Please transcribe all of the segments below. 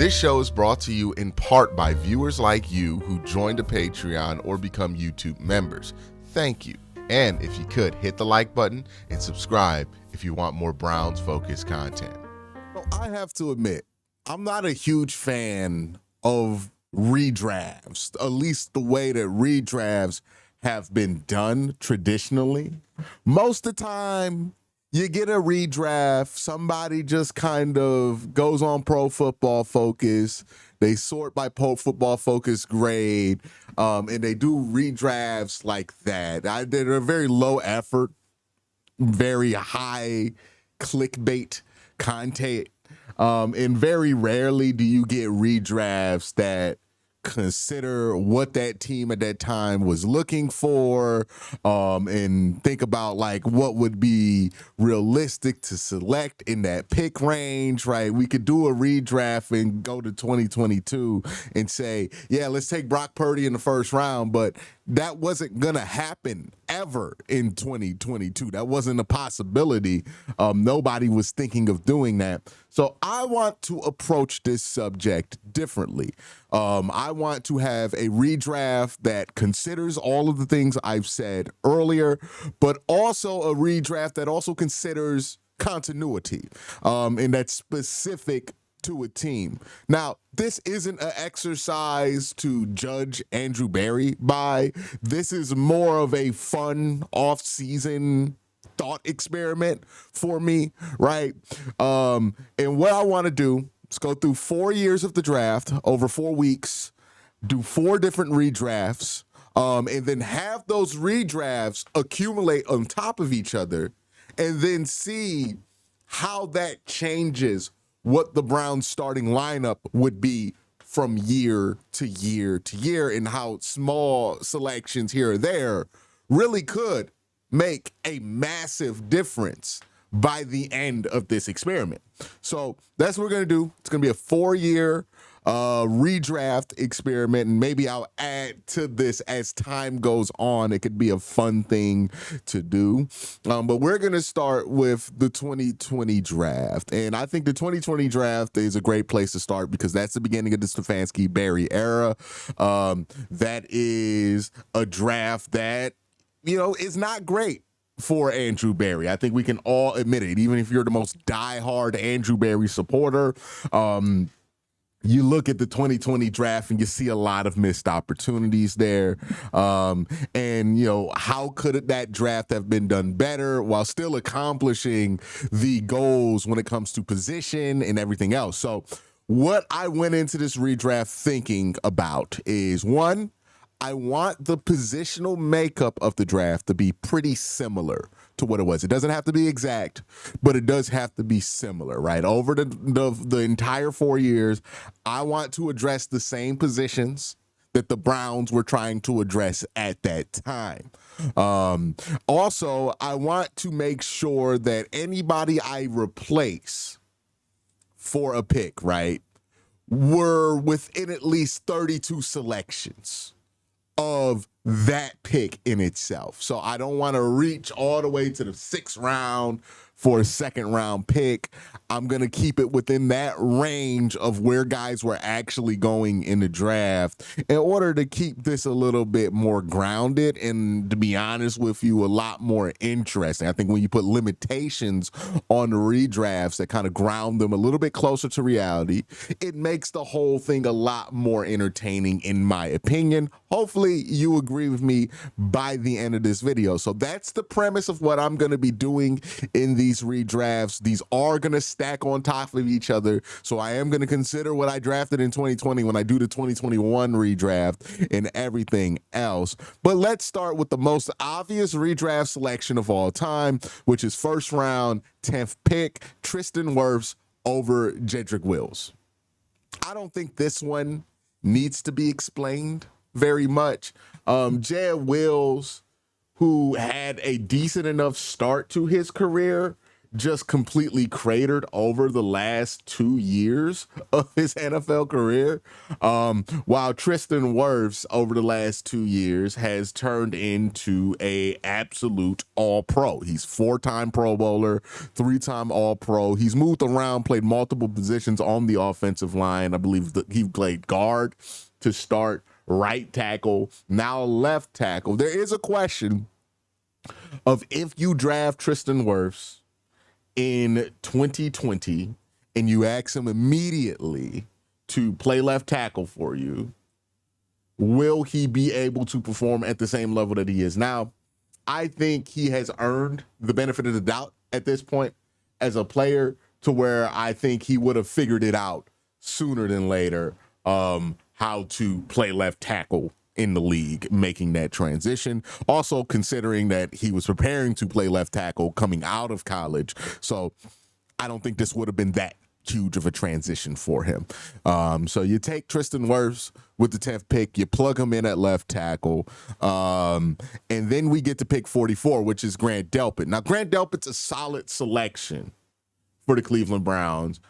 This show is brought to you in part by viewers like you who joined a Patreon or become YouTube members. Thank you. And if you could, hit the like button and subscribe if you want more Browns-focused content. So I have to admit, I'm not a huge fan of redrafts, at least the way that redrafts have been done traditionally. Most of the time, you get a redraft, somebody just kind of goes on Pro Football Focus, they sort by Pro Football Focus grade, and they do redrafts like that. They're very low effort, very high clickbait content, and very rarely do you get redrafts that consider what that team at that time was looking for, and think about like what would be realistic to select in that pick range, right? We could do a redraft and go to 2022 and say, yeah, let's take Brock Purdy in the first round, but that wasn't gonna happen ever in 2022. That wasn't a possibility. Nobody was thinking of doing that. So I want to approach this subject differently. I want to have a redraft that considers all of the things I've said earlier, but also a redraft that also considers continuity, and that's specific to a team. Now, this isn't an exercise to judge Andrew Berry by. This is more of a fun off-season thought experiment for me, right? And what I want to do is go through 4 years of the draft over 4 weeks, do 4 different redrafts, and then have those redrafts accumulate on top of each other, and then see how that changes what the Browns starting lineup would be from year to year to year, and how small selections here or there really could make a massive difference by the end of this experiment. So that's what we're going to do. It's going to be a 4-year redraft experiment, and maybe I'll add to this as time goes on. It could be a fun thing to do, but we're going to start with the 2020 draft, and I think the 2020 draft is a great place to start because that's the beginning of the Stefanski-Berry era. That is a draft that, you know, is not great for Andrew Berry. I think we can all admit it, even if you're the most diehard Andrew Berry supporter. You look at the 2020 draft and you see a lot of missed opportunities there. And, you know, how could that draft have been done better while still accomplishing the goals when it comes to position and everything else? So what I went into this redraft thinking about is, one, I want the positional makeup of the draft to be pretty similar to what it was. It doesn't have to be exact, but it does have to be similar, right? Over the entire 4 years, I want to address the same positions that the Browns were trying to address at that time. Also, I want to make sure that anybody I replace for a pick, right, were within at least 32 selections of that pick in itself. So I don't want to reach all the way to the 6th round for a 2nd round pick. I'm going to keep it within that range of where guys were actually going in the draft in order to keep this a little bit more grounded and, to be honest with you, a lot more interesting. I think when you put limitations on the redrafts that kind of ground them a little bit closer to reality, it makes the whole thing a lot more entertaining, in my opinion. Hopefully you agree with me by the end of this video. So that's the premise of what I'm going to be doing in these redrafts. These are going to stack on top of each other. So I am going to consider what I drafted in 2020 when I do the 2021 redraft and everything else. But let's start with the most obvious redraft selection of all time, which is 1st round, 10th pick, Tristan Wirfs over Jedrick Wills. I don't think this one needs to be explained very much. Jed Wills, who had a decent enough start to his career, just completely cratered over the last 2 years of his NFL career. While Tristan Wirfs over the last 2 years has turned into a absolute all-pro. He's 4-time Pro Bowler, 3-time All-Pro. He's moved around, played multiple positions on the offensive line. I believe that he played guard to start, right tackle, now left tackle. There is a question of if you draft Tristan Wirfs in 2020 and you ask him immediately to play left tackle for you, will he be able to perform at the same level that he is now? I think he has earned the benefit of the doubt at this point as a player, to where I think he would have figured it out sooner than later, how to play left tackle in the league, making that transition. Also considering that he was preparing to play left tackle coming out of college. So I don't think this would have been that huge of a transition for him. So you take Tristan Wirfs with the 10th pick, you plug him in at left tackle, and then we get to pick 44, which is Grant Delpit. Now, Grant Delpit's a solid selection for the Cleveland Browns.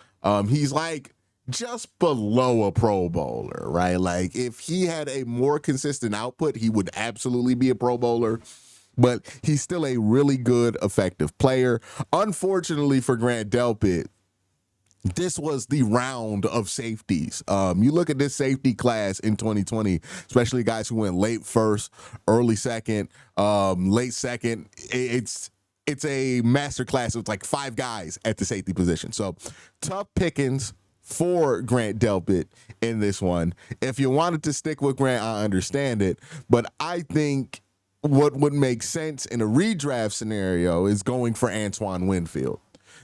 He's like just below a Pro Bowler, right? Like if he had a more consistent output, he would absolutely be a Pro Bowler. But he's still a really good, effective player. Unfortunately for Grant Delpit, this was the round of safeties. You look at this safety class in 2020, especially guys who went late first, early second, late second. It's a master class of like 5 guys at the safety position. So tough pickings for Grant Delpit in this one. If you wanted to stick with Grant, I understand it. But I think what would make sense in a redraft scenario is going for Antoine Winfield.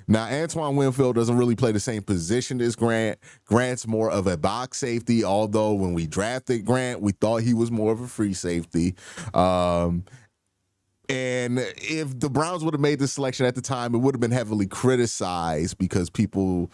Now, Antoine Winfield doesn't really play the same position as Grant. Grant's more of a box safety, although when we drafted Grant, we thought he was more of a free safety. And if the Browns would have made this selection at the time, it would have been heavily criticized because people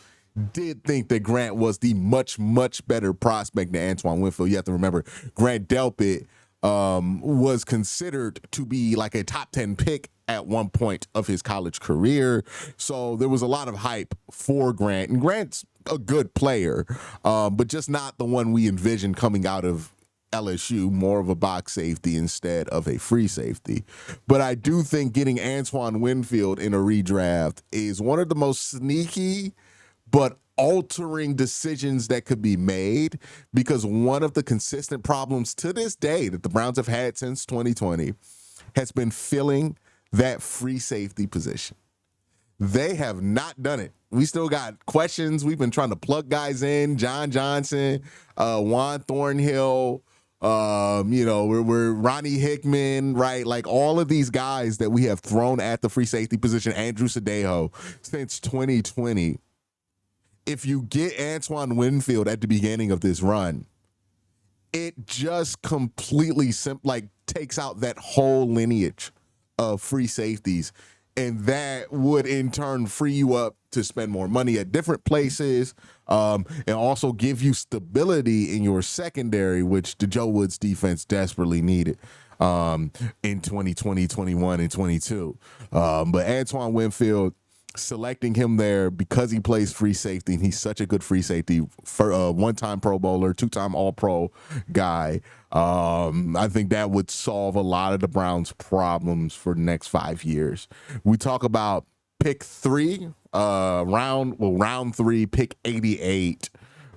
did think that Grant was the much, much better prospect than Antoine Winfield. You have to remember, Grant Delpit was considered to be like a top 10 pick at one point of his college career. So there was a lot of hype for Grant. And Grant's a good player, but just not the one we envisioned coming out of LSU, more of a box safety instead of a free safety. But I do think getting Antoine Winfield in a redraft is one of the most sneaky but altering decisions that could be made, because one of the consistent problems to this day that the Browns have had since 2020 has been filling that free safety position. They have not done it. We still got questions. We've been trying to plug guys in, John Johnson, Juan Thornhill, we're Ronnie Hickman, right? Like all of these guys that we have thrown at the free safety position, Andrew Sadejo, since 2020. If you get Antoine Winfield at the beginning of this run, it just completely takes out that whole lineage of free safeties. And that would in turn free you up to spend more money at different places, and also give you stability in your secondary, which the Joe Woods defense desperately needed in 2020, 21, and 22. But Antoine Winfield, selecting him there because he plays free safety, and he's such a good free safety, for a one-time Pro Bowler, 2-time All-Pro guy. I think that would solve a lot of the Browns' problems for the next 5 years. We talk about pick 3, round 3, pick 88,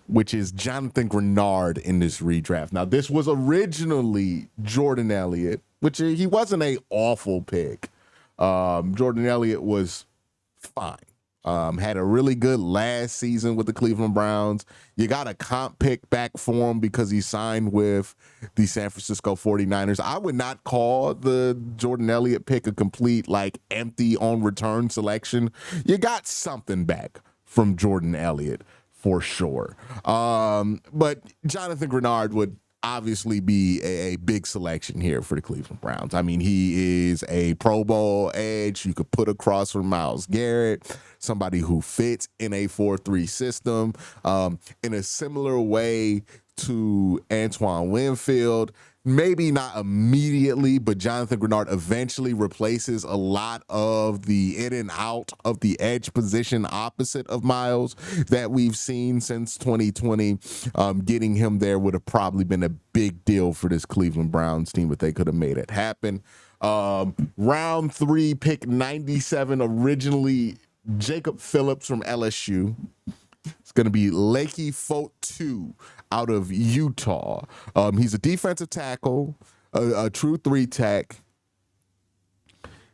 which is Jonathan Grenard in this redraft. Now, this was originally Jordan Elliott, which he wasn't an awful pick. Jordan Elliott was fine. Had a really good last season with the Cleveland Browns. You got a comp pick back for him because he signed with the San Francisco 49ers. I would not call the Jordan Elliott pick a complete empty on return selection. You got something back from Jordan Elliott for sure. But Jonathan Grenard would obviously be a big selection here for the Cleveland Browns. I mean, he is a Pro Bowl edge you could put across from Myles Garrett, somebody who fits in a 4-3 system in a similar way to Antoine Winfield. Maybe not immediately, but Jonathan Grenard eventually replaces a lot of the in and out of the edge position opposite of Miles that we've seen since 2020. Getting him there would have probably been a big deal for this Cleveland Browns team if they could have made it happen. Round 3, pick 97, originally Jacob Phillips from LSU. It's going to be Lakey Fotu out of Utah. He's a defensive tackle, a true 3-tech.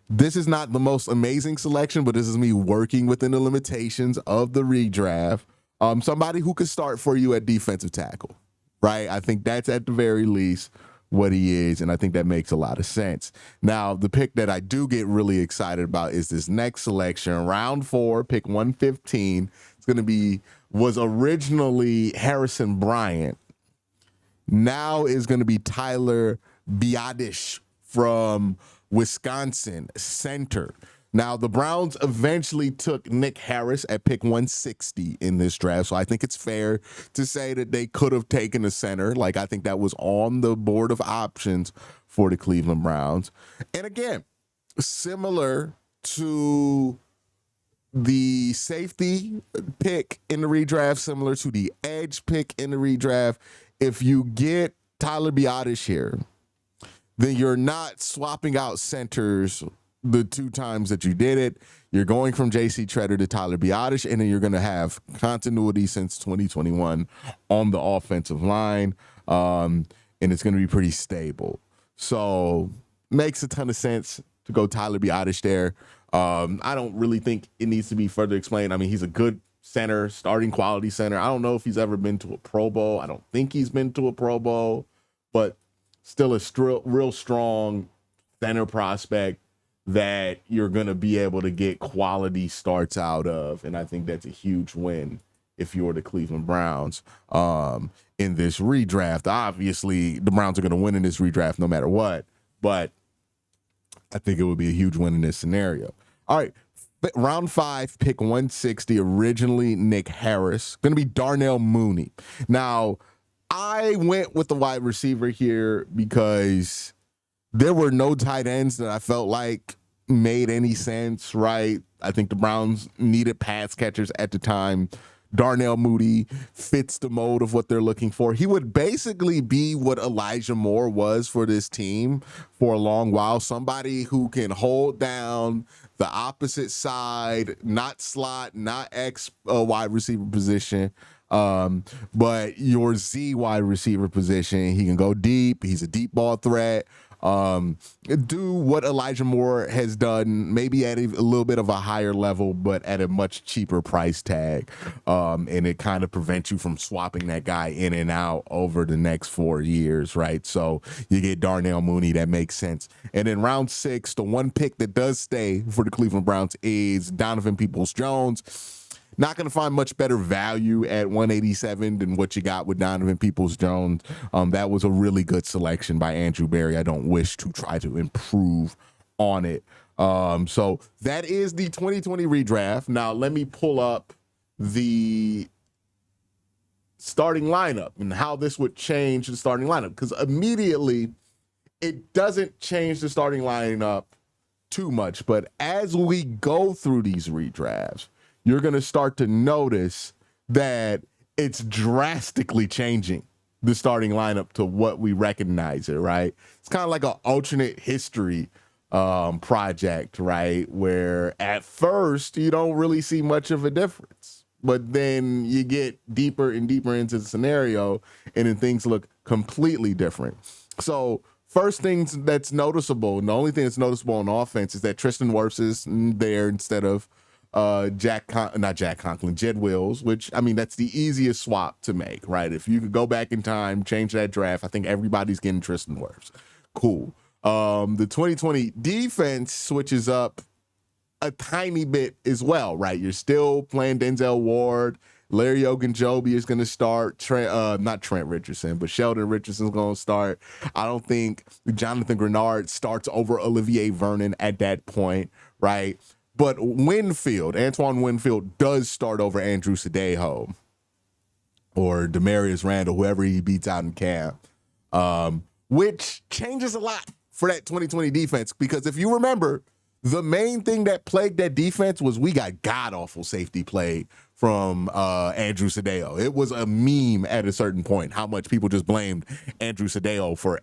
This is not the most amazing selection, but this is me working within the limitations of the redraft. Somebody who could start for you at defensive tackle, right? I think that's at the very least what he is, and I think that makes a lot of sense. Now, the pick that I do get really excited about is this next selection, round 4, pick 115. It's going to was originally Harrison Bryant. Now is going to be Tyler Biadasz from Wisconsin, center. Now, the Browns eventually took Nick Harris at pick 160 in this draft, so I think it's fair to say that they could have taken a center. Like, I think that was on the board of options for the Cleveland Browns. And again, similar to the safety pick in the redraft, similar to the edge pick in the redraft, if you get Tyler Biadasz here, then you're not swapping out centers the 2 times that you did it. You're going from J.C. Tretter to Tyler Biadasz, and then you're going to have continuity since 2021 on the offensive line, and it's going to be pretty stable. So makes a ton of sense to go Tyler Biadasz there. I don't really think it needs to be further explained. I mean, he's a good center, starting quality center. I don't know if he's ever been to a Pro Bowl. I don't think he's been to a Pro Bowl, but still a real strong center prospect that you're going to be able to get quality starts out of. And I think that's a huge win if you're the Cleveland Browns in this redraft. Obviously, the Browns are going to win in this redraft no matter what, but I think it would be a huge win in this scenario. All right, round 5, pick 160, originally Nick Harris. Going to be Darnell Mooney. Now, I went with the wide receiver here because there were no tight ends that I felt like made any sense, right? I think the Browns needed pass catchers at the time. Darnell Mooney fits the mold of what they're looking for. He would basically be what Elijah Moore was for this team for a long while. Somebody who can hold down the opposite side, not slot, not X wide receiver position, but your Z wide receiver position. He can go deep. He's a deep ball threat. Do what Elijah Moore has done, maybe at a little bit of a higher level, but at a much cheaper price tag. And it kind of prevents you from swapping that guy in and out over the next 4 years, right? So you get Darnell Mooney, that makes sense. And in round 6, the one pick that does stay for the Cleveland Browns is Donovan Peoples-Jones. Not going to find much better value at 187 than what you got with Donovan Peoples-Jones. That was a really good selection by Andrew Berry. I don't wish to try to improve on it. So that is the 2020 redraft. Now let me pull up the starting lineup and how this would change the starting lineup, because immediately it doesn't change the starting lineup too much. But as we go through these redrafts, you're going to start to notice that it's drastically changing the starting lineup to what we recognize it, right? It's kind of like an alternate history project, right? Where at first you don't really see much of a difference, but then you get deeper and deeper into the scenario and then things look completely different. So first thing that's noticeable, and the only thing that's noticeable on offense, is that Tristan Wirfs is there instead of Jed Wills, which, I mean, that's the easiest swap to make, right? If you could go back in time, change that draft, I think everybody's getting Tristan Wirfs. Cool. The 2020 defense switches up a tiny bit as well, right? You're still playing Denzel Ward. Larry Ogunjobi is going to start. Not Trent Richardson, but Sheldon Richardson's going to start. I don't think Jonathan Grenard starts over Olivier Vernon at that point, right? But Antoine Winfield does start over Andrew Sadejo or Demarius Randall, whoever he beats out in camp, which changes a lot for that 2020 defense. Because if you remember, the main thing that plagued that defense was we got god-awful safety play from Andrew Sadeo. It was a meme at a certain point how much people just blamed Andrew Sadeo for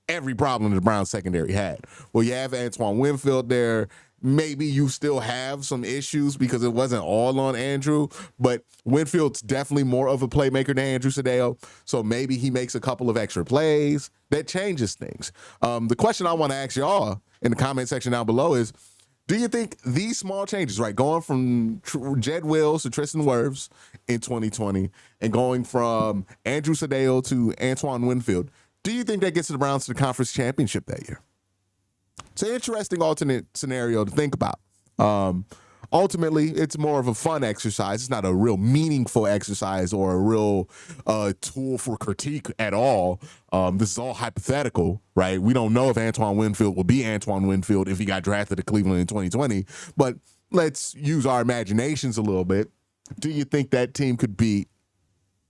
every problem the Browns secondary had. Well, you have Antoine Winfield there. Maybe you still have some issues because it wasn't all on Andrew, but Winfield's definitely more of a playmaker than Andrew Sadeo. So maybe he makes a couple of extra plays. That changes things. The question I want to ask y'all in the comment section down below is, do you think these small changes, right, going from Jed Wills to Tristan Wirfs in 2020 and going from Andrew Sadeo to Antoine Winfield, do you think that gets the Browns to the conference championship that year? It's an interesting alternate scenario to think about. Ultimately, it's more of a fun exercise. It's not a real meaningful exercise or a real tool for critique at all. This is all hypothetical, right? We don't know if Antoine Winfield will be Antoine Winfield if he got drafted to Cleveland in 2020, but let's use our imaginations a little bit. Do you think that team could beat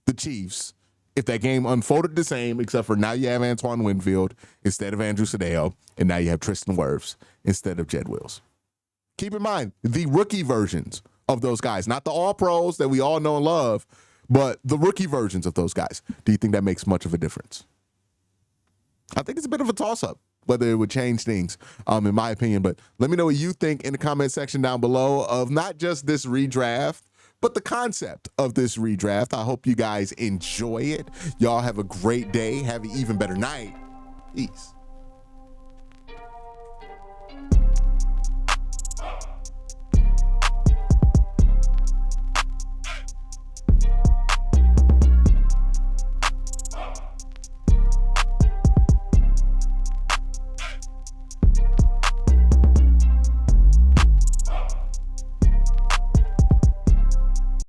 the Chiefs if that game unfolded the same, except for now you have Antoine Winfield instead of Andrew Sadeo, and now you have Tristan Wirfs instead of Jed Wills? Keep in mind, the rookie versions of those guys, not the all-pros that we all know and love, but the rookie versions of those guys. Do you think that makes much of a difference? I think it's a bit of a toss-up whether it would change things, in my opinion. But let me know what you think in the comment section down below of not just this redraft, but the concept of this redraft. I hope you guys enjoy it. Y'all have a great day. Have an even better night. Peace.